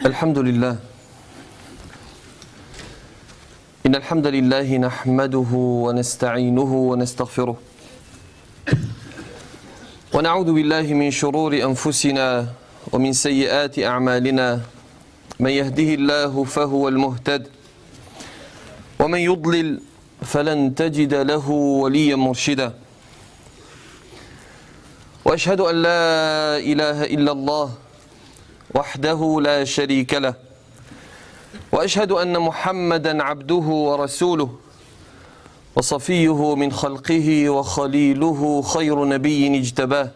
الحمد لله. إن الحمد لله نحمده ونستعينه ونستغفره ونعوذ بالله من شرور أنفسنا ومن سيئات أعمالنا. من يهده الله فهو المهتد ومن يضلل فلن تجد له وليا مرشدا. وأشهد أن لا إله إلا الله وحده لا شريك له، وأشهد أن محمدا عبده ورسوله وصفيه من خلقه وخليله، خير نبي اجتباه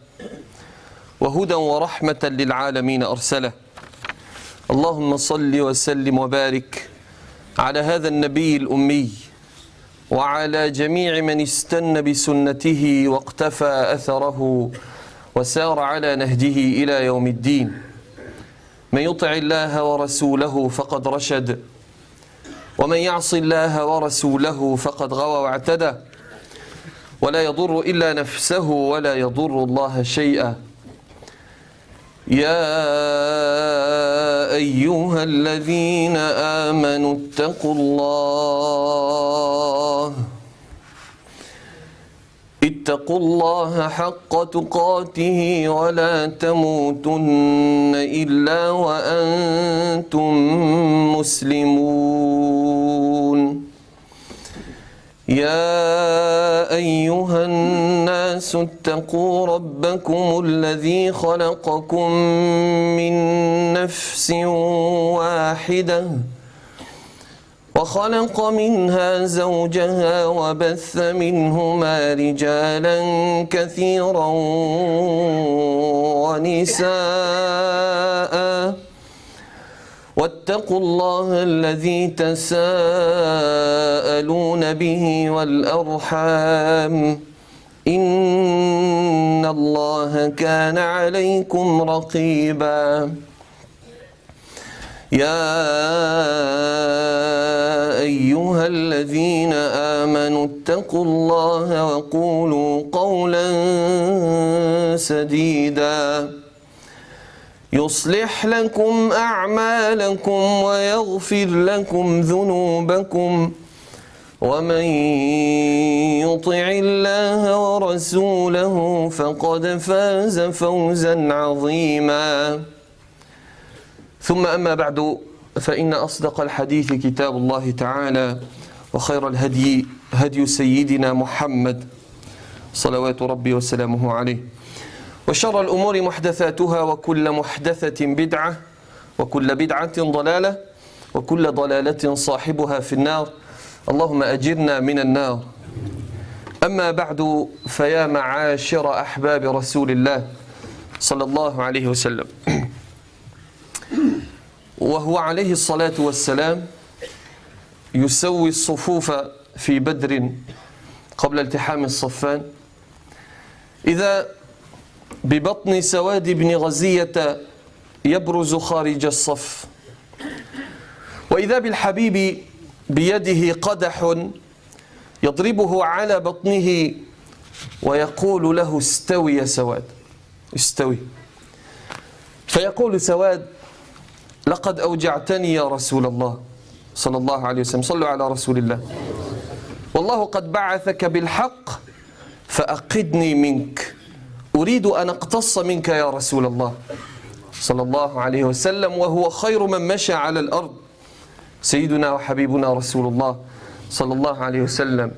وهدى ورحمة للعالمين أرسله. اللهم صل وسلم وبارك على هذا النبي الأمي وعلى جميع من استنى بسنته واقتفى أثره وسار على نهجه إلى يوم الدين. من يطع الله ورسوله فقد رشد، ومن يعص الله ورسوله فقد غوى واعتدى، ولا يضر إلا نفسه ولا يضر الله شيئا. يا أيها الذين آمنوا اتقوا الله حق تقاته ولا تموتن إلا وأنتم مسلمون. يا أيها الناس اتقوا ربكم الذي خلقكم من نفس واحدة وخلق منها زوجها وبث منهما رجالا كثيرا ونساء، واتقوا الله الذي تساءلون به والأرحام إن الله كان عليكم رقيبا. يا أيها الذين آمنوا اتقوا الله وقولوا قولا سديدا يصلح لكم أعمالكم ويغفر لكم ذنوبكم، ومن يطع الله ورسوله فقد فاز فوزا عظيما. ثم أما بعد، فإن أصدق الحديث كتاب الله تعالى، وخير الهدي هدي سيدنا محمد صلوات ربي وسلامه عليه، وشر الأمور محدثاتها، وكل محدثة بدعة، وكل بدعة ضلالة، وكل ضلالة صاحبها في النار. اللهم أجرنا من النار. أما بعد، فيا معاشر أحباب رسول الله صلى الله عليه وسلم، وهو عليه الصلاة والسلام يسوي الصفوف في بدر قبل التحام الصفان، إذا ببطن سواد بن غزية يبرز خارج الصف، وإذا بالحبيب بيده قدح يضربه على بطنه ويقول له: استوي يا سواد، استوي. فيقول سواد: لقد أوجعتني يا رسول الله صلى الله عليه وسلم. صلوا على رسول الله. والله قد بعثك بالحق فأقدني منك، أريد أن أقتص منك يا رسول الله صلى الله عليه وسلم، وهو خير من مشى على الأرض، سيدنا وحبيبنا رسول الله صلى الله عليه وسلم.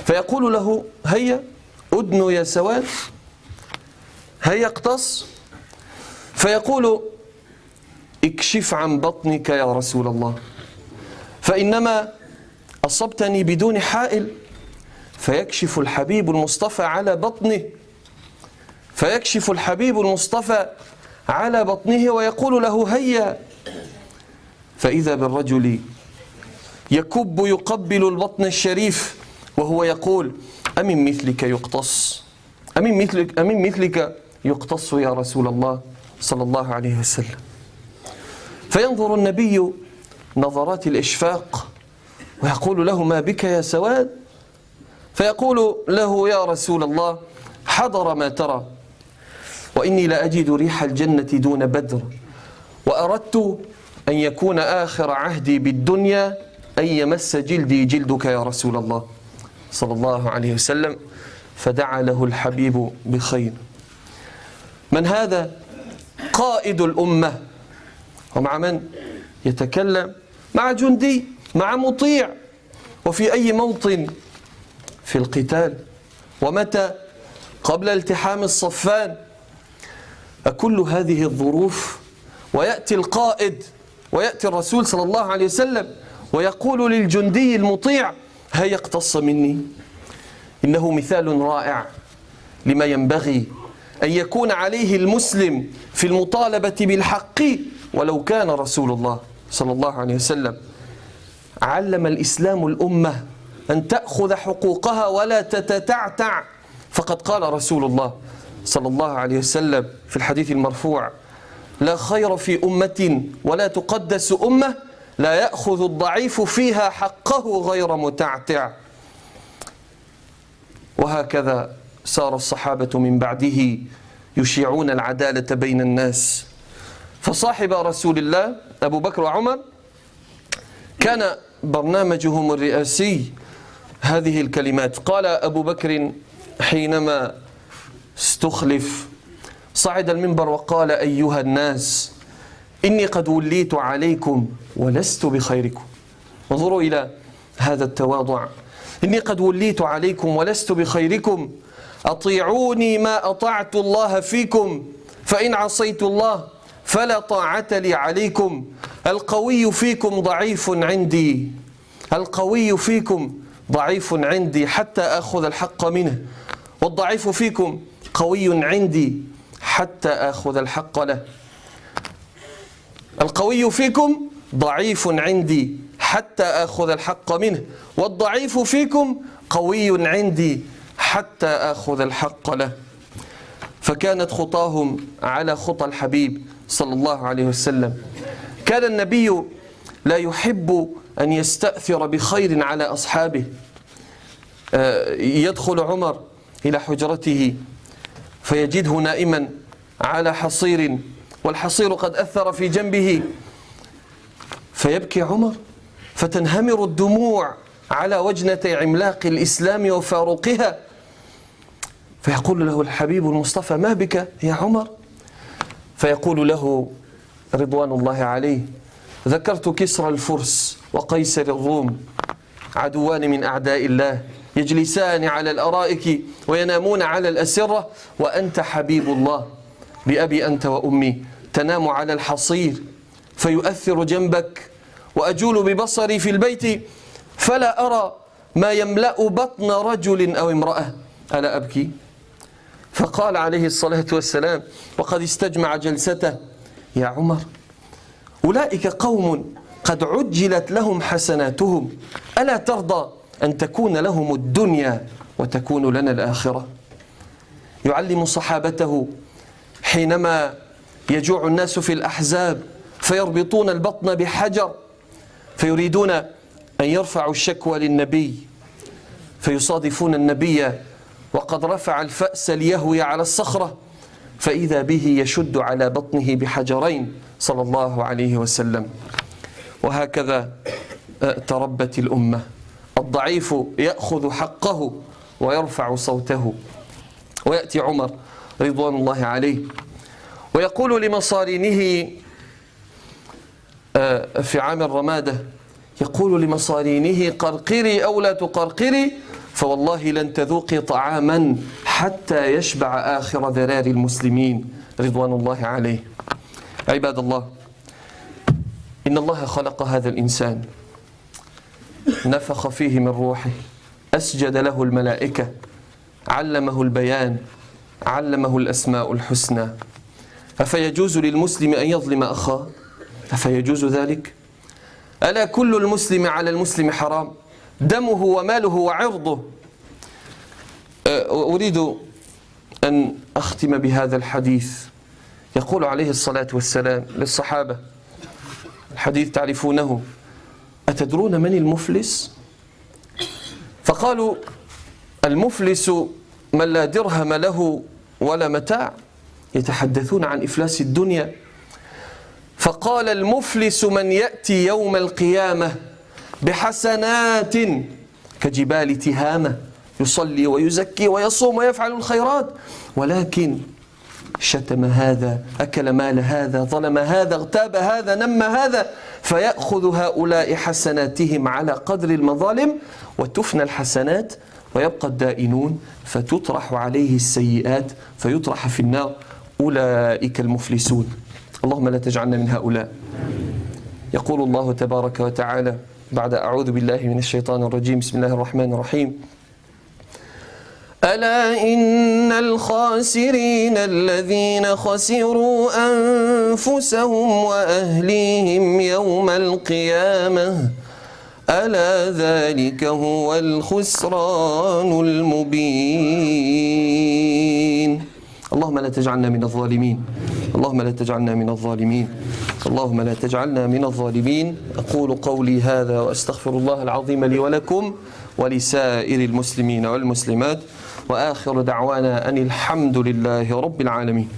فيقول له: هيا أدن يا سواد، هيا اقتص. فيقول: اكشف عن بطنك يا رسول الله، فإنما أصبتني بدون حائل. فيكشف الحبيب المصطفى على بطنه، فيكشف الحبيب المصطفى على بطنه ويقول له: هيا. فإذا بالرجل يكب يقبل البطن الشريف وهو يقول: أمن مثلك يقتص، أمن مثلك يقتص يا رسول الله صلى الله عليه وسلم. فينظر النبي نظرات الإشفاق ويقول له: ما بك يا سواد؟ فيقول له: يا رسول الله، حضر ما ترى، وإني لأجد ريح الجنة دون بدر، وأردت أن يكون آخر عهدي بالدنيا أن يمس جلدي جلدك يا رسول الله صلى الله عليه وسلم. فدعا له الحبيب بخير. من هذا؟ قائد الأمة. ومع من يتكلم؟ مع جندي، مع مطيع. وفي أي موطن؟ في القتال. ومتى؟ قبل التحام الصفان. أكل هذه الظروف ويأتي القائد ويأتي الرسول صلى الله عليه وسلم ويقول للجندي المطيع: هيا اقتص مني. إنه مثال رائع لما ينبغي أن يكون عليه المسلم في المطالبة بالحق. ولو كان رسول الله صلى الله عليه وسلم علم الإسلام الأمة أن تأخذ حقوقها ولا تتتعتع. فقد قال رسول الله صلى الله عليه وسلم في الحديث المرفوع: لا خير في أمة ولا تقدس أمة لا يأخذ الضعيف فيها حقه غير متعتع. وهكذا سار الصحابة من بعده يشيعون العدالة بين الناس. فصاحب رسول الله أبو بكر وعمر كان برنامجهم الرئاسي هذه الكلمات. قال أبو بكر حينما استخلف، صعد المنبر وقال: أيها الناس، إني قد وليت عليكم ولست بخيركم. انظروا إلى هذا التواضع. إني قد وليت عليكم ولست بخيركم، أطيعوني ما أطعت الله فيكم، فإن عصيت الله فلا طاعة لي عليكم. القوي فيكم ضعيف عندي، القوي فيكم ضعيف عندي حتى أخذ الحق منه، والضعيف فيكم قوي عندي حتى آخذ الحق له. القوي فيكم ضعيف عندي حتى آخذ الحق منه، والضعيف فيكم قوي عندي حتى آخذ الحق له. فكانت خطاهم على خطى الحبيب صلى الله عليه وسلم. كان النبي لا يحب أن يستأثر بخير على أصحابه. يدخل عمر إلى حجرته فيجده نائما على حصير، والحصير قد أثر في جنبه، فيبكي عمر فتنهمر الدموع على وجنة عملاق الإسلام وفاروقها. فيقول له الحبيب المصطفى: ما بك يا عمر؟ فيقول له رضوان الله عليه: ذكرت كسرى الفرس وقيصر الروم، عدوان من أعداء الله، يجلسان على الأرائك وينامون على الأسرة، وأنت حبيب الله بأبي أنت وأمي تنام على الحصير فيؤثر جنبك، وأجول ببصري في البيت فلا أرى ما يملأ بطن رجل أو امرأة، ألا أبكي؟ فقال عليه الصلاة والسلام وقد استجمع جلسته: يا عمر، أولئك قوم قد عجلت لهم حسناتهم، ألا ترضى أن تكون لهم الدنيا وتكون لنا الآخرة؟ يعلم صحابته حينما يجوع الناس في الأحزاب فيربطون البطن بحجر، فيريدون أن يرفعوا الشكوى للنبي، فيصادفون النبي وقد رفع الفأس ليهوي على الصخرة، فإذا به يشد على بطنه بحجرين صلى الله عليه وسلم. وهكذا تربت الأمة. الضعيف يأخذ حقه ويرفع صوته. ويأتي عمر رضوان الله عليه ويقول لمصارينه في عام الرمادة، يقول لمصارينه: قرقري أو لا تقرقري، فوالله لن تذوقي طعاما حتى يشبع آخر ذرار المسلمين رضوان الله عليه. عباد الله، إن الله خلق هذا الإنسان، نفخ فيه من روحه، أسجد له الملائكة، علمه البيان، علمه الأسماء الحسنى. أفيجوز للمسلم أن يظلم أخاه؟ أفيجوز ذلك؟ ألا كل المسلم على المسلم حرام، دمه وماله وعرضه. أريد أن أختم بهذا الحديث. يقول عليه الصلاة والسلام للصحابة، الحديث تعرفونه: أتدرون من المفلس؟ فقالوا: المفلس من لا درهم له ولا متاع. يتحدثون عن إفلاس الدنيا. فقال المفلس من يأتي يوم القيامة بحسنات كجبال تهامة يصلي ويزكي ويصوم ويفعل الخيرات ولكن شتم هذا أكل مال هذا ظلم هذا اغتاب هذا نم هذا فيأخذ هؤلاء حسناتهم على قدر المظالم وتفنى الحسنات ويبقى الدائنون فتطرح عليه السيئات فيطرح في النار أولئك المفلسون. اللهم لا تجعلنا من هؤلاء. يقول الله تبارك وتعالى بعد أعوذ بالله من الشيطان الرجيم بسم الله الرحمن الرحيم ألا إن الخاسرين الذين خسروا أنفسهم وأهليهم يوم القيامة ألا ذلك هو الخسران المبين. اللهم لا تجعلنا من الظالمين. اللهم لا تجعلنا من الظالمين. اللهم لا تجعلنا من الظالمين. أقول قولي هذا وأستغفر الله العظيم لي ولكم ولسائر المسلمين والمسلمات وآخر دعوانا أن الحمد لله رب العالمين.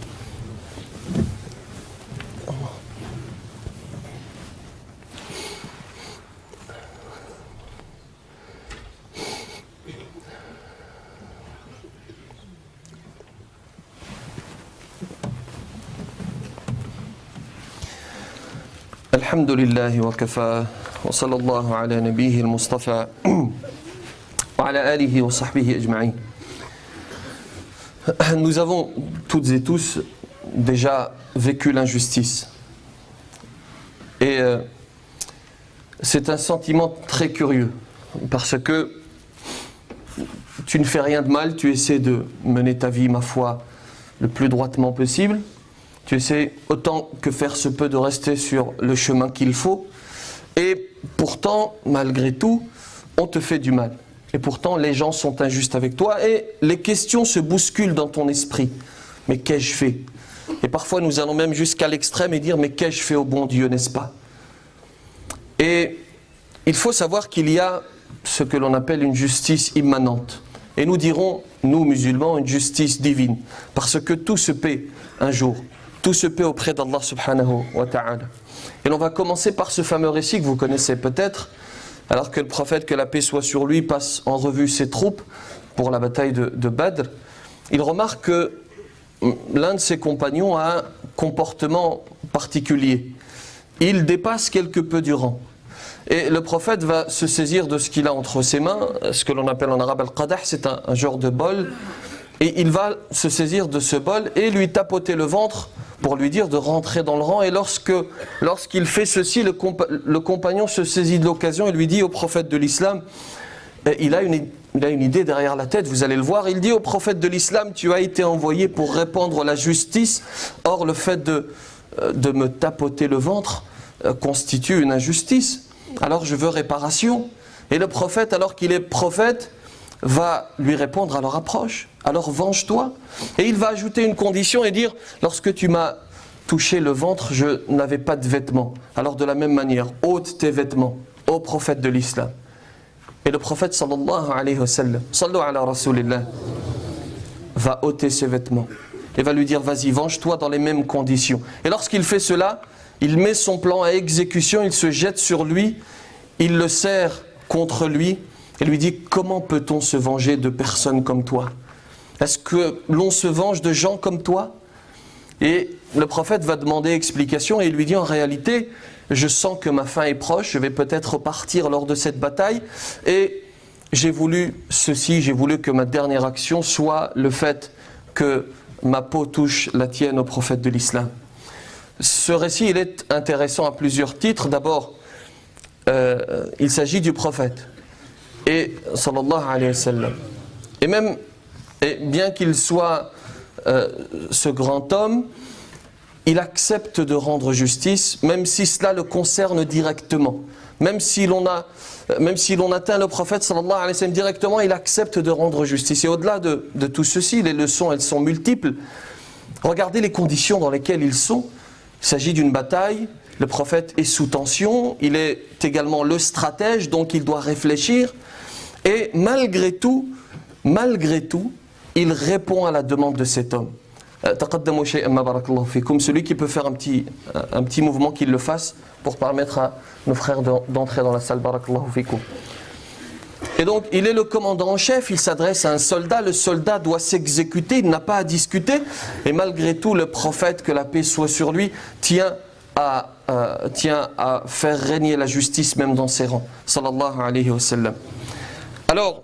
الحمد لله وكفى وصلى الله على نبيه المصطفى وعلى آله وصحبه أجمعين. Nous avons toutes et tous déjà vécu l'injustice. Et c'est un sentiment très curieux parce que tu ne fais rien de mal, tu essaies de mener ta vie, ma foi, le plus droitement possible. Tu essaies autant que faire se peut de rester sur le chemin qu'il faut. Et pourtant, malgré tout, on te fait du mal. Et pourtant, les gens sont injustes avec toi et les questions se bousculent dans ton esprit. Mais qu'ai-je fait? Et parfois, nous allons même jusqu'à l'extrême et dire, mais qu'ai-je fait au bon Dieu, n'est-ce pas? Et il faut savoir qu'il y a ce que l'on appelle une justice immanente. Et nous dirons, nous musulmans, une justice divine. Parce que tout se paie un jour. Tout se paie auprès d'Allah subhanahu wa ta'ala. Et l'on va commencer par ce fameux récit que vous connaissez peut-être, alors que le prophète, que la paix soit sur lui, passe en revue ses troupes pour la bataille de Badr. Il remarque que l'un de ses compagnons a un comportement particulier. Il dépasse quelque peu du rang. Et le prophète va se saisir de ce qu'il a entre ses mains, ce que l'on appelle en arabe al-qadah, c'est un genre de bol. Et il va se saisir de ce bol et lui tapoter le ventre pour lui dire de rentrer dans le rang. Et lorsqu'il fait ceci, le compagnon se saisit de l'occasion et lui dit au prophète de l'islam, il a une idée derrière la tête, vous allez le voir, il dit au prophète de l'islam, tu as été envoyé pour répandre la justice, or le fait de me tapoter le ventre constitue une injustice, alors je veux réparation. Et le prophète, alors qu'il est prophète, va lui répondre, alors approche, alors venge-toi. Et il va ajouter une condition et dire, lorsque tu m'as touché le ventre, je n'avais pas de vêtements. Alors de la même manière, ôte tes vêtements, ô prophète de l'islam. Et le prophète sallallahu alayhi wa sallam, sallu ala rasulillah, va ôter ses vêtements et va lui dire, vas-y, venge-toi dans les mêmes conditions. Et lorsqu'il fait cela, il met son plan à exécution, il se jette sur lui, il le serre contre lui, et lui dit, comment peut-on se venger de personnes comme toi? Est-ce que l'on se venge de gens comme toi? Et le prophète va demander explication et il lui dit, en réalité, je sens que ma fin est proche, je vais peut-être partir lors de cette bataille et j'ai voulu ceci, j'ai voulu que ma dernière action soit le fait que ma peau touche la tienne, au prophète de l'islam. Ce récit, il est intéressant à plusieurs titres. D'abord, il s'agit du prophète. Et sallallahu alayhi wa sallam. Et bien qu'il soit ce grand homme, il accepte de rendre justice, même si cela le concerne directement. Même si l'on atteint le prophète sallallahu alayhi wa sallam directement, il accepte de rendre justice. Et au-delà de tout ceci, les leçons, elles sont multiples. Regardez les conditions dans lesquelles ils sont. Il s'agit d'une bataille, le prophète est sous tension, il est également le stratège, donc il doit réfléchir. Et malgré tout, il répond à la demande de cet homme. تقدموا شيئا ما بارك الله فيكم. Celui qui peut faire un petit mouvement, qu'il le fasse pour permettre à nos frères d'entrer dans la salle. بارك الله فيكم. Et donc, il est le commandant en chef, il s'adresse à un soldat, le soldat doit s'exécuter, il n'a pas à discuter. Et malgré tout, le prophète, que la paix soit sur lui, tient à faire régner la justice même dans ses rangs. Sallallahu alayhi wa sallam. Alors,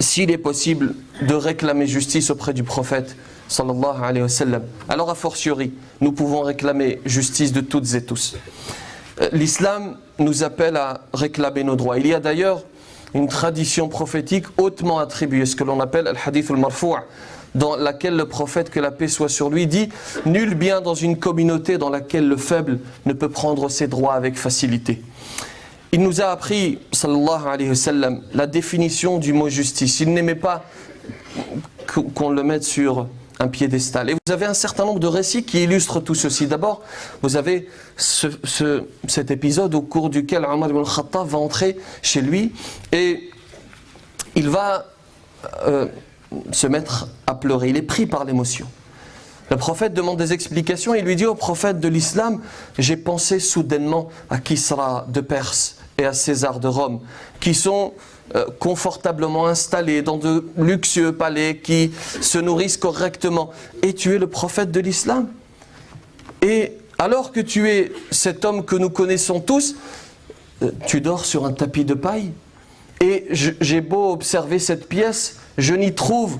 s'il est possible de réclamer justice auprès du prophète, sallallahu alayhi wa sallam, alors a fortiori, nous pouvons réclamer justice de toutes et tous. L'islam nous appelle à réclamer nos droits. Il y a d'ailleurs une tradition prophétique hautement attribuée, ce que l'on appelle al-hadith al-marfou', dans laquelle le prophète, que la paix soit sur lui, dit « Nul bien dans une communauté dans laquelle le faible ne peut prendre ses droits avec facilité ». Il nous a appris, sallallahu alayhi wa sallam, la définition du mot justice. Il n'aimait pas qu'on le mette sur un piédestal. Et vous avez un certain nombre de récits qui illustrent tout ceci. D'abord, vous avez cet épisode au cours duquel Omar ibn Khattab va entrer chez lui et il va se mettre à pleurer. Il est pris par l'émotion. Le prophète demande des explications et il lui dit au prophète de l'islam: j'ai pensé soudainement à Kisra de Perse et à César de Rome, qui sont confortablement installés dans de luxueux palais, qui se nourrissent correctement. Et tu es le prophète de l'islam. Et alors que tu es cet homme que nous connaissons tous, tu dors sur un tapis de paille. Et j'ai beau observer cette pièce, je n'y trouve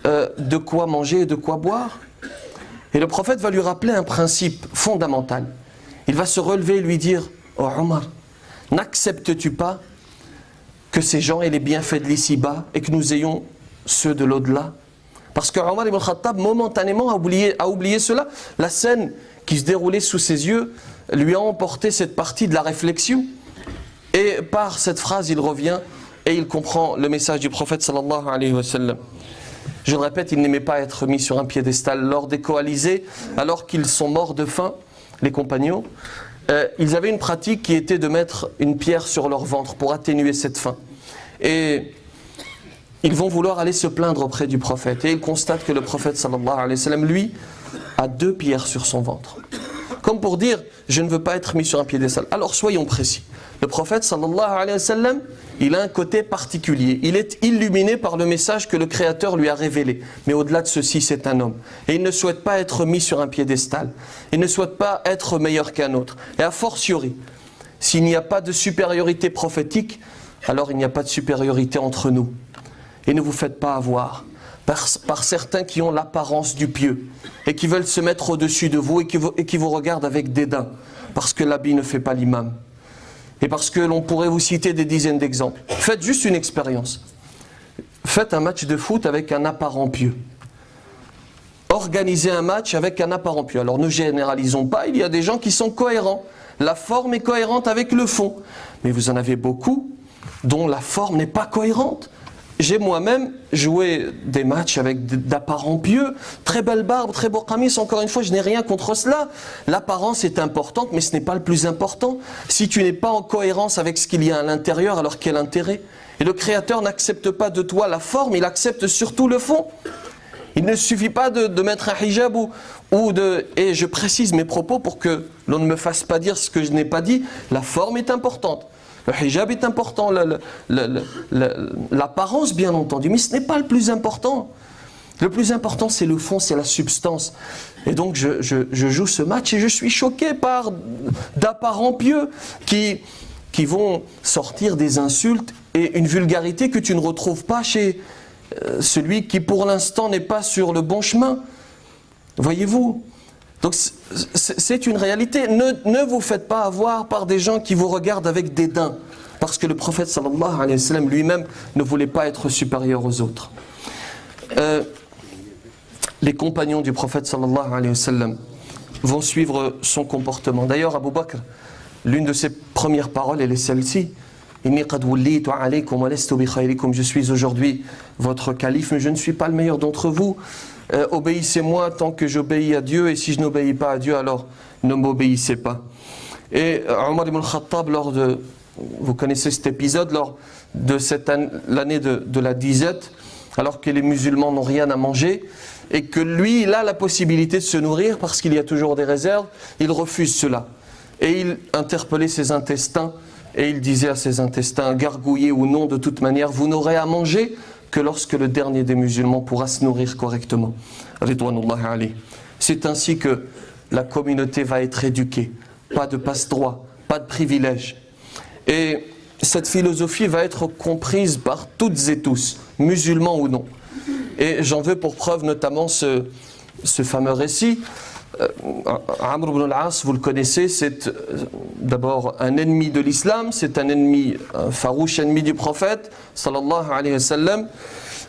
de quoi manger et de quoi boire. Et le prophète va lui rappeler un principe fondamental. Il va se relever et lui dire: oh Omar, n'acceptes-tu pas que ces gens aient les bienfaits de l'ici-bas et que nous ayons ceux de l'au-delà? Parce que Omar ibn Khattab momentanément a oublié cela. La scène qui se déroulait sous ses yeux lui a emporté cette partie de la réflexion. Et par cette phrase, il revient et il comprend le message du prophète sallallahu alayhi wa sallam. Je le répète, il n'aimait pas être mis sur un piédestal. Lors des coalisés, alors qu'ils sont morts de faim, les compagnons, ils avaient une pratique qui était de mettre une pierre sur leur ventre pour atténuer cette faim. Et ils vont vouloir aller se plaindre auprès du prophète. Et ils constatent que le prophète sallallahu alayhi wa sallam, lui, a 2 pierres sur son ventre. Comme pour dire: je ne veux pas être mis sur un piédestal. Alors soyons précis. Le prophète sallallahu alayhi wa sallam, il a un côté particulier. Il est illuminé par le message que le Créateur lui a révélé. Mais au-delà de ceci, c'est un homme. Et il ne souhaite pas être mis sur un piédestal. Il ne souhaite pas être meilleur qu'un autre. Et a fortiori, s'il n'y a pas de supériorité prophétique, alors il n'y a pas de supériorité entre nous. Et ne vous faites pas avoir par certains qui ont l'apparence du pieux et qui veulent se mettre au-dessus de vous et qui vous regardent avec dédain parce que l'habit ne fait pas l'imam. Et parce que l'on pourrait vous citer des dizaines d'exemples. Faites juste une expérience. Faites un match de foot avec un apparent pieux. Organisez un match avec un apparent pieux. Alors ne généralisons pas, il y a des gens qui sont cohérents. La forme est cohérente avec le fond. Mais vous en avez beaucoup dont la forme n'est pas cohérente. J'ai moi-même joué des matchs avec d'apparents pieux, très belle barbe, très beau qamis. Encore une fois, je n'ai rien contre cela. L'apparence est importante, mais ce n'est pas le plus important. Si tu n'es pas en cohérence avec ce qu'il y a à l'intérieur, alors quel intérêt? Et le Créateur n'accepte pas de toi la forme, il accepte surtout le fond. Il ne suffit pas de mettre un hijab ou de... Et je précise mes propos pour que l'on ne me fasse pas dire ce que je n'ai pas dit. La forme est importante. Le hijab est important, l'apparence bien entendu, mais ce n'est pas le plus important. Le plus important, c'est le fond, c'est la substance. Et donc je joue ce match et je suis choqué par d'apparents pieux qui vont sortir des insultes et une vulgarité que tu ne retrouves pas chez celui qui pour l'instant n'est pas sur le bon chemin. Voyez-vous ? Donc c'est une réalité. Ne vous faites pas avoir par des gens qui vous regardent avec dédain. Parce que le prophète sallallahu alayhi wa sallam lui-même ne voulait pas être supérieur aux autres. Les compagnons du prophète sallallahu alayhi wa sallam vont suivre son comportement. D'ailleurs, Abu Bakr, l'une de ses premières paroles, elle est celle-ci. Inni qad wullitu alaykum wa lastu bi khayrikum. Je suis aujourd'hui votre calife, mais je ne suis pas le meilleur d'entre vous. Obéissez-moi tant que j'obéis à Dieu, et si je n'obéis pas à Dieu, alors ne m'obéissez pas. Et Omar ibn Khattab, vous connaissez cet épisode, lors de l'année de la disette, alors que les musulmans n'ont rien à manger, et que lui, il a la possibilité de se nourrir parce qu'il y a toujours des réserves, il refuse cela. Et il interpellait ses intestins, et il disait à ses intestins, gargouillés ou non, de toute manière, vous n'aurez à manger que lorsque le dernier des musulmans pourra se nourrir correctement. Ridwanullahi alayhi. C'est ainsi que la communauté va être éduquée. Pas de passe-droit, pas de privilèges. Et cette philosophie va être comprise par toutes et tous, musulmans ou non. Et j'en veux pour preuve notamment ce fameux récit. Amr ibn al-As, vous le connaissez, c'est d'abord un ennemi de l'islam, c'est un farouche ennemi du prophète, sallallahu alayhi wa sallam.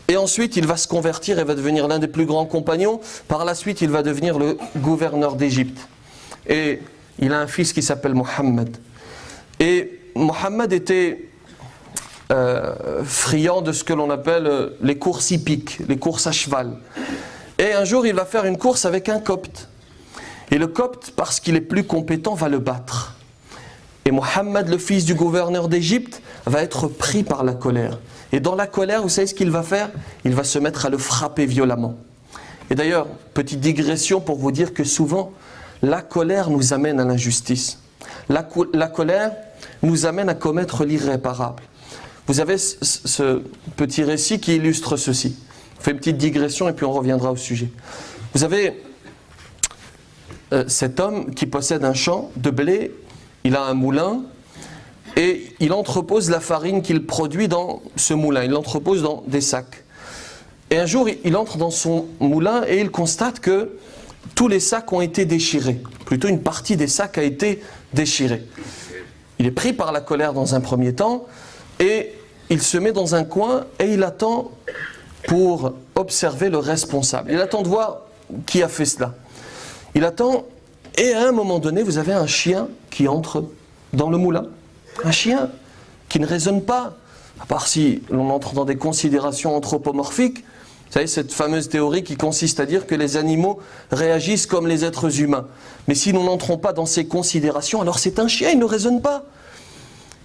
Et ensuite, il va se convertir et va devenir l'un des plus grands compagnons. Par la suite, il va devenir le gouverneur d'Égypte. Et il a un fils qui s'appelle Mohammed. Et Mohammed était friand de ce que l'on appelle les courses hippiques, les courses à cheval. Et un jour, il va faire une course avec un copte. Et le copte, parce qu'il est plus compétent, va le battre. Et Mohammed, le fils du gouverneur d'Égypte, va être pris par la colère. Et dans la colère, vous savez ce qu'il va faire? Il va se mettre à le frapper violemment. Et d'ailleurs, petite digression pour vous dire que souvent, la colère nous amène à l'injustice. La colère nous amène à commettre l'irréparable. Vous avez ce petit récit qui illustre ceci. On fait une petite digression et puis on reviendra au sujet. Vous avez cet homme qui possède un champ de blé, il a un moulin et il entrepose la farine qu'il produit dans ce moulin, il l'entrepose dans des sacs. Et un jour, il entre dans son moulin et il constate que tous les sacs ont été déchirés. Plutôt une partie des sacs a été déchirée. Il est pris par la colère dans un premier temps et il se met dans un coin et il attend pour observer le responsable. Il attend de voir qui a fait cela. Il attend et à un moment donné, vous avez un chien qui entre dans le moulin. Un chien qui ne raisonne pas, à part si l'on entre dans des considérations anthropomorphiques. Vous savez, cette fameuse théorie qui consiste à dire que les animaux réagissent comme les êtres humains. Mais si nous n'entrons pas dans ces considérations, alors c'est un chien, il ne raisonne pas.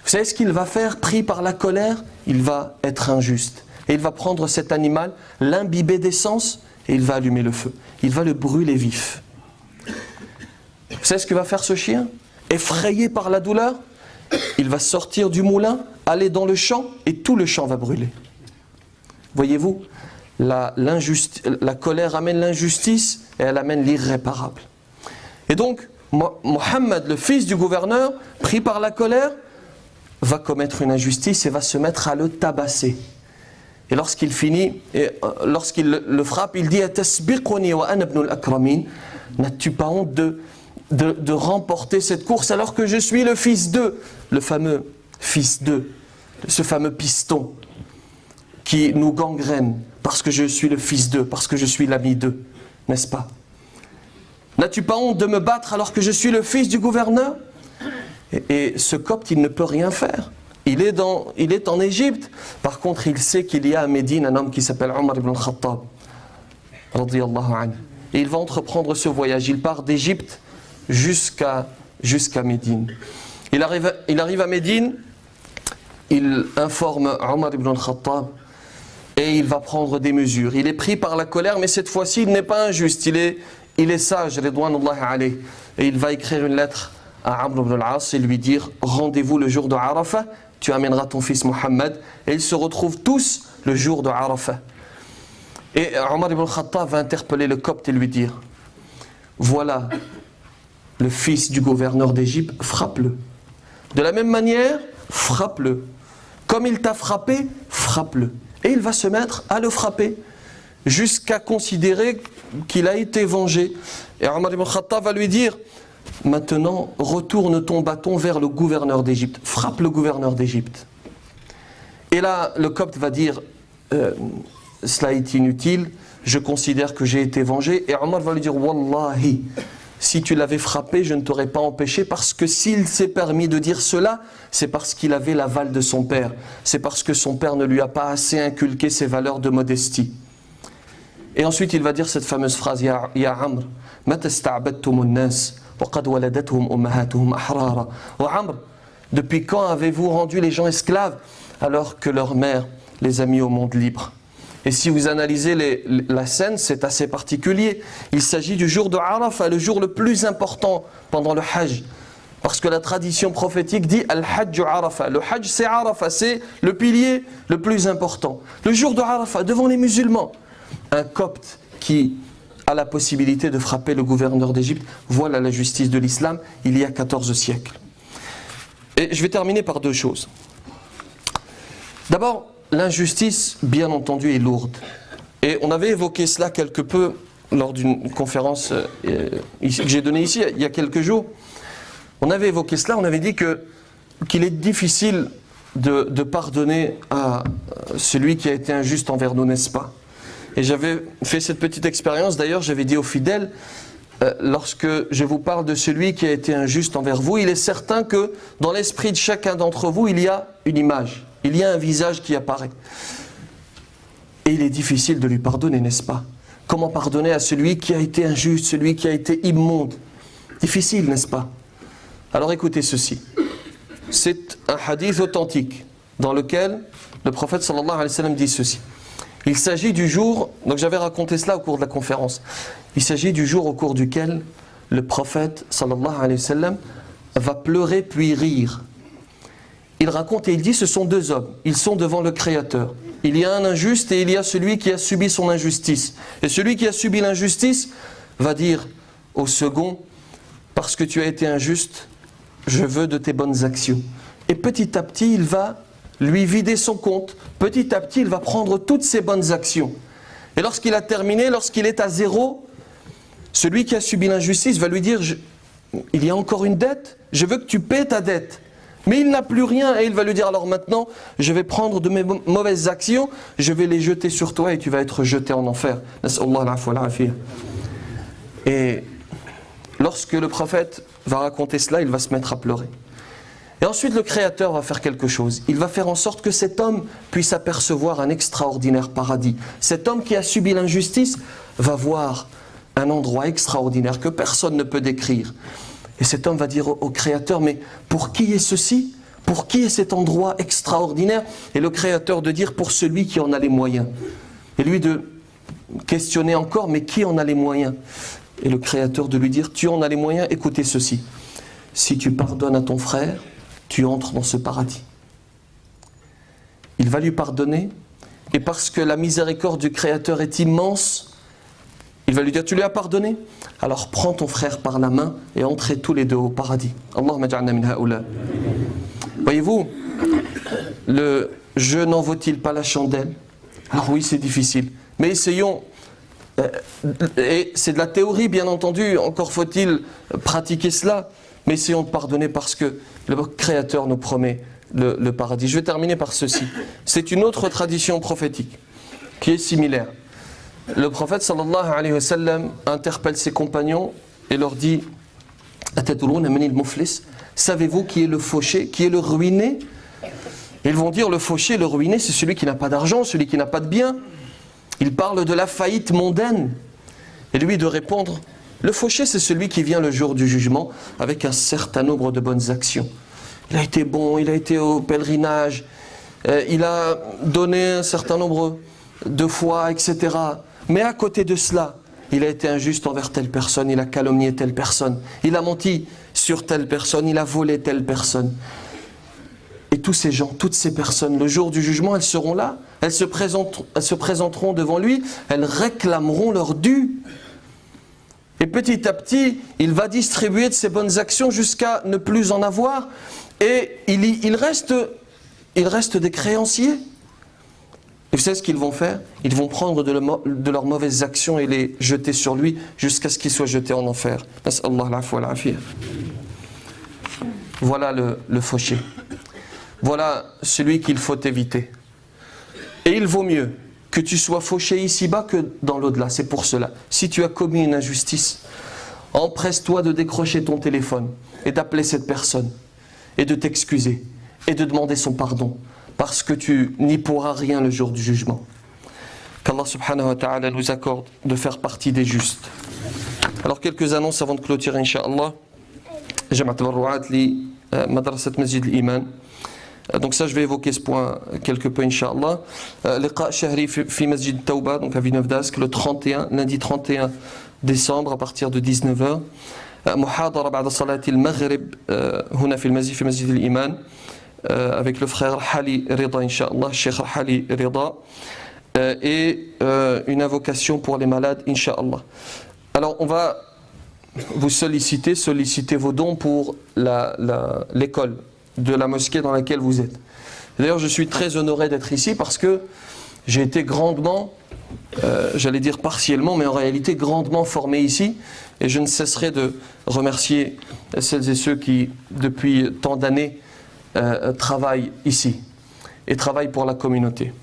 Vous savez ce qu'il va faire, pris par la colère? Il va être injuste. Et il va prendre cet animal, l'imbiber d'essence, et il va allumer le feu. Il va le brûler vif. Vous savez ce que va faire ce chien? Effrayé par la douleur, il va sortir du moulin, aller dans le champ, et tout le champ va brûler. Voyez-vous, la colère amène l'injustice, et elle amène l'irréparable. Et donc, Mohammed, le fils du gouverneur, pris par la colère, va commettre une injustice et va se mettre à le tabasser. Et lorsqu'il finit, lorsqu'il le frappe, il dit « Atasbiquni wa ana ibnul akramin » N'as-tu pas honte de remporter cette course alors que je suis le fils d'eux, le fameux fils d'eux, ce fameux piston qui nous gangrène parce que je suis le fils d'eux, parce que je suis l'ami d'eux, n'est-ce pas? N'as-tu pas honte de me battre alors que je suis le fils du gouverneur? Et ce copte, il ne peut rien faire. Il est en Égypte. Par contre, il sait qu'il y a à Médine un homme qui s'appelle Omar ibn al-Khattab, radiyallahu anhu. Et il va entreprendre ce voyage. Il part d'Égypte jusqu'à Médine. Il arrive à Médine, il informe Omar ibn al-Khattab et il va prendre des mesures. Il est pris par la colère, mais cette fois-ci, il n'est pas injuste. Il est sage, ridwanullahi alayhi. Et il va écrire une lettre à Amr ibn al-As et lui dire « Rendez-vous le jour de Arafah, tu amèneras ton fils Mohammed. » Et ils se retrouvent tous le jour de Arafah. Et Omar ibn al-Khattab va interpeller le copte et lui dire « Voilà le fils du gouverneur d'Égypte, frappe-le. De la même manière, frappe-le. Comme il t'a frappé, frappe-le. » Et il va se mettre à le frapper jusqu'à considérer qu'il a été vengé. Et Omar ibn al-Khattab va lui dire « Maintenant, retourne ton bâton vers le gouverneur d'Égypte. Frappe le gouverneur d'Égypte. » Et là, le copte va dire cela est inutile, je considère que j'ai été vengé. Et Omar va lui dire Wallahi, si tu l'avais frappé, je ne t'aurais pas empêché, parce que s'il s'est permis de dire cela, c'est parce qu'il avait l'aval de son père. C'est parce que son père ne lui a pas assez inculqué ses valeurs de modestie. Et ensuite, il va dire cette fameuse phrase Ya Amr, mata sta'badtum an-nas wa qad waladatuhum ummahatuhum ahrara. Oh Amr, depuis quand avez-vous rendu les gens esclaves alors que leur mère les a mis au monde libre? Et si vous analysez la scène, c'est assez particulier. Il s'agit du jour de Arafah, le jour le plus important pendant le Hajj. Parce que la tradition prophétique dit Al-Hajj Arafah. Le Hajj, c'est Arafah, c'est le pilier le plus important. Le jour de Arafah, devant les musulmans. Un copte qui a la possibilité de frapper le gouverneur d'Égypte, voilà la justice de l'islam il y a 14 siècles. Et je vais terminer par deux choses. D'abord, l'injustice, bien entendu, est lourde. Et on avait évoqué cela quelque peu lors d'une conférence que j'ai donnée ici il y a quelques jours. On avait évoqué cela, on avait dit qu'il est difficile de pardonner à celui qui a été injuste envers nous, n'est-ce pas? Et j'avais fait cette petite expérience, d'ailleurs, j'avais dit aux fidèles, lorsque je vous parle de celui qui a été injuste envers vous, il est certain que dans l'esprit de chacun d'entre vous, il y a une image, il y a un visage qui apparaît. Et il est difficile de lui pardonner, n'est-ce pas? Comment pardonner à celui qui a été injuste, celui qui a été immonde? Difficile, n'est-ce pas? Alors écoutez ceci. C'est un hadith authentique dans lequel le prophète sallallahu alayhi wa sallam dit ceci. Il s'agit du jour, donc j'avais raconté cela au cours de la conférence, il s'agit du jour au cours duquel le prophète sallallahu alayhi wa sallam va pleurer puis rire. Il raconte et il dit ce sont deux hommes, ils sont devant le Créateur. Il y a un injuste et il y a celui qui a subi son injustice. Et celui qui a subi l'injustice va dire au second, parce que tu as été injuste, je veux de tes bonnes actions. Et petit à petit, il va lui vider son compte. Petit à petit, il va prendre toutes ses bonnes actions. Et lorsqu'il a terminé, lorsqu'il est à zéro, celui qui a subi l'injustice va lui dire il y a encore une dette, je veux que tu paies ta dette. Mais il n'a plus rien et il va lui dire alors maintenant, je vais prendre de mes mauvaises actions, je vais les jeter sur toi et tu vas être jeté en enfer. Et lorsque le prophète va raconter cela, il va se mettre à pleurer. Et ensuite, le Créateur va faire quelque chose. Il va faire en sorte que cet homme puisse apercevoir un extraordinaire paradis. Cet homme qui a subi l'injustice va voir un endroit extraordinaire que personne ne peut décrire. Et cet homme va dire au Créateur, mais pour qui est ceci? Pour qui est cet endroit extraordinaire? Et le Créateur de dire, pour celui qui en a les moyens. Et lui de questionner encore, mais qui en a les moyens? Et le Créateur de lui dire, tu en as les moyens, écoutez ceci. Si tu pardonnes à ton frère, tu entres dans ce paradis. Il va lui pardonner, et parce que la miséricorde du Créateur est immense, il va lui dire, tu lui as pardonné? Alors prends ton frère par la main et entrez tous les deux au paradis. Allahumma ja'alna min ha'ula. Voyez-vous, le jeu n'en vaut-il pas la chandelle? Alors oui, c'est difficile, mais essayons. Et c'est de la théorie, bien entendu, encore faut-il pratiquer cela, mais essayons de pardonner parce que le Créateur nous promet le paradis. Je vais terminer par ceci. C'est une autre tradition prophétique qui est similaire. Le prophète sallallahu alayhi wa sallam interpelle ses compagnons et leur dit savez-vous qui est le fauché, qui est le ruiné? Ils vont dire le fauché, le ruiné, c'est celui qui n'a pas d'argent, celui qui n'a pas de bien. Il parle de la faillite mondaine. Et lui de répondre, le fauché c'est celui qui vient le jour du jugement avec un certain nombre de bonnes actions. Il a été bon, il a été au pèlerinage, il a donné un certain nombre de fois, etc. Mais à côté de cela, il a été injuste envers telle personne, il a calomnié telle personne, il a menti sur telle personne, il a volé telle personne. Et tous ces gens, toutes ces personnes, le jour du jugement, elles seront là, elles se présenteront devant lui, elles réclameront leur dû. Et petit à petit, il va distribuer de ses bonnes actions jusqu'à ne plus en avoir. Et il reste des créanciers. Et vous savez ce qu'ils vont faire? Ils vont prendre de leurs mauvaises actions et les jeter sur lui jusqu'à ce qu'il soit jeté en enfer. Voilà le fauché. Voilà celui qu'il faut éviter. Et il vaut mieux que tu sois fauché ici-bas que dans l'au-delà. C'est pour cela. Si tu as commis une injustice, empresse-toi de décrocher ton téléphone et d'appeler cette personne et de t'excuser et de demander son pardon parce que tu n'y pourras rien le jour du jugement. Qu'Allah subhanahu wa ta'ala nous accorde de faire partie des justes. Alors quelques annonces avant de clôturer, Inch'Allah. جمع تبرعات لمدرسة مسجد الإيمان Donc ça, je vais évoquer ce point quelque peu, Inch'Allah. Liqa shahri fi Masjid Tawba, donc à Villeneuve d'Ascq, le 31, lundi 31 décembre à partir de 19h. محاضرة بعد صلاة المغرب هنا في المسجد في مسجد الإيمان avec le frère Hali Rida, Inch'Allah, Cheikh Hali Rida, et une invocation pour les malades, Inch'Allah. Alors on va vous solliciter vos dons pour l'école de la mosquée dans laquelle vous êtes. D'ailleurs, je suis très honoré d'être ici parce que j'ai été grandement, j'allais dire partiellement, mais en réalité grandement formé ici, et je ne cesserai de remercier celles et ceux qui, depuis tant d'années, travaillent ici et travaillent pour la communauté.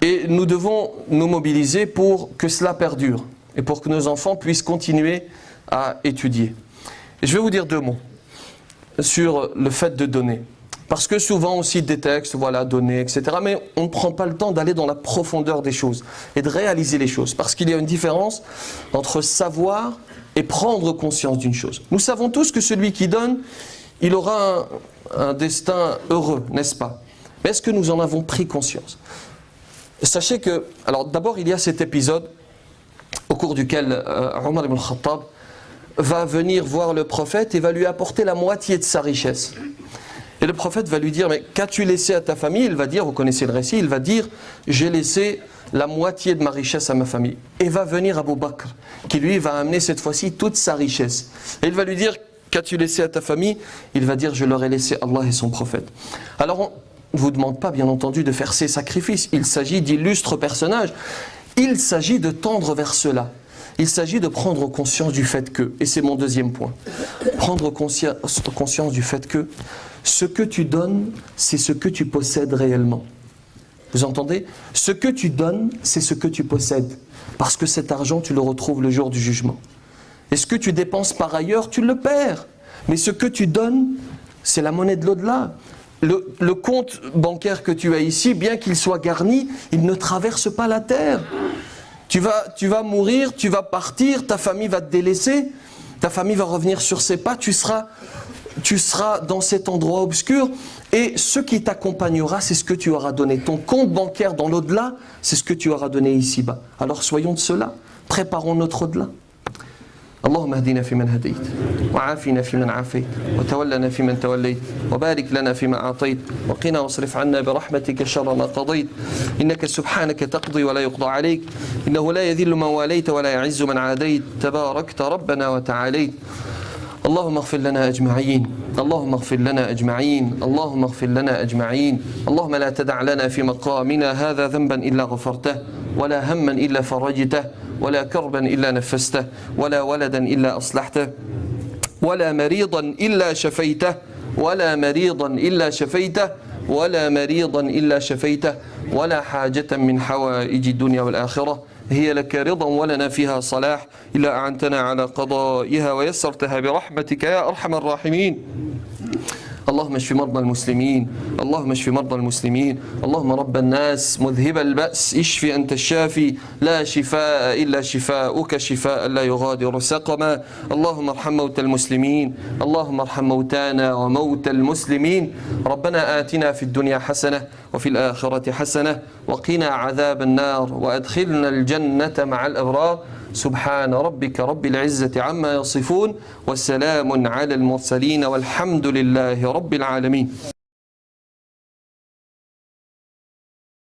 Et nous devons nous mobiliser pour que cela perdure et pour que nos enfants puissent continuer à étudier. Et je vais vous dire 2 mots sur le fait de donner. Parce que souvent on cite des textes, voilà, donner, etc. Mais on ne prend pas le temps d'aller dans la profondeur des choses et de réaliser les choses. Parce qu'il y a une différence entre savoir et prendre conscience d'une chose. Nous savons tous que celui qui donne, il aura un destin heureux, n'est-ce pas? Mais est-ce que nous en avons pris conscience? Sachez que, alors d'abord il y a cet épisode au cours duquel Omar ibn Khattab va venir voir le prophète et va lui apporter la moitié de sa richesse. Et le prophète va lui dire, mais qu'as-tu laissé à ta famille? Il va dire, vous connaissez le récit, il va dire, j'ai laissé la moitié de ma richesse à ma famille. Et va venir Abu Bakr, qui lui va amener cette fois-ci toute sa richesse. Et il va lui dire, qu'as-tu laissé à ta famille? Il va dire, je leur ai laissé Allah et son prophète. Alors on ne vous demande pas, bien entendu, de faire ces sacrifices. Il s'agit d'illustres personnages. Il s'agit de tendre vers cela. Il s'agit de prendre conscience du fait que, et c'est mon 2e point, prendre conscience du fait que ce que tu donnes, c'est ce que tu possèdes réellement. Vous entendez? Ce que tu donnes, c'est ce que tu possèdes. Parce que cet argent, tu le retrouves le jour du jugement. Et ce que tu dépenses par ailleurs, tu le perds. Mais ce que tu donnes, c'est la monnaie de l'au-delà. Le compte bancaire que tu as ici, bien qu'il soit garni, il ne traverse pas la terre. Tu vas mourir, tu vas partir, ta famille va te délaisser, ta famille va revenir sur ses pas, tu seras dans cet endroit obscur et ce qui t'accompagnera, c'est ce que tu auras donné. Ton compte bancaire dans l'au-delà, c'est ce que tu auras donné ici-bas. Alors soyons de cela, préparons notre au-delà. اللهم اهدنا فيمن هديت وعافنا فيمن عافيت وتولنا فيمن توليت وبارك لنا فيما أعطيت وقنا واصرف عنا برحمتك شر ما قضيت إنك سبحانك تقضي ولا يقضى عليك إنه لا يذل من واليت ولا يعز من عاديت تباركت ربنا وتعاليت اللهم اغفر لنا أجمعين اللهم اغفر لنا أجمعين اللهم اغفر لنا أجمعين اللهم لا تدع لنا في مقامنا هذا ذنبا إلا غفرته ولا هما إلا فرجته ولا كربا إلا نفسته ولا ولدا إلا أصلحته ولا مريضا إلا شفيته ولا مريضا إلا شفيته ولا مريضا إلا شفيته ولا حاجة من حوائج الدنيا والآخرة هي لك رضا ولنا فيها صلاح إلا أعنتنا على قضائها ويسرتها برحمتك يا أرحم الراحمين اللهم اشف مرضى المسلمين اللهم اشف مرضى المسلمين اللهم رب الناس مذهب البأس اشف أنت الشافي لا شفاء إلا شفاؤك شفاء لا يغادر سقما اللهم ارحم موتى المسلمين اللهم ارحم موتانا وموتى المسلمين ربنا آتنا في الدنيا حسنة وفي الآخرة حسنة وقنا عذاب النار وأدخلنا الجنة مع الأبرار سبحان ربك رب العزة عما يصفون والسلام على المرسلين والحمد لله رب العالمين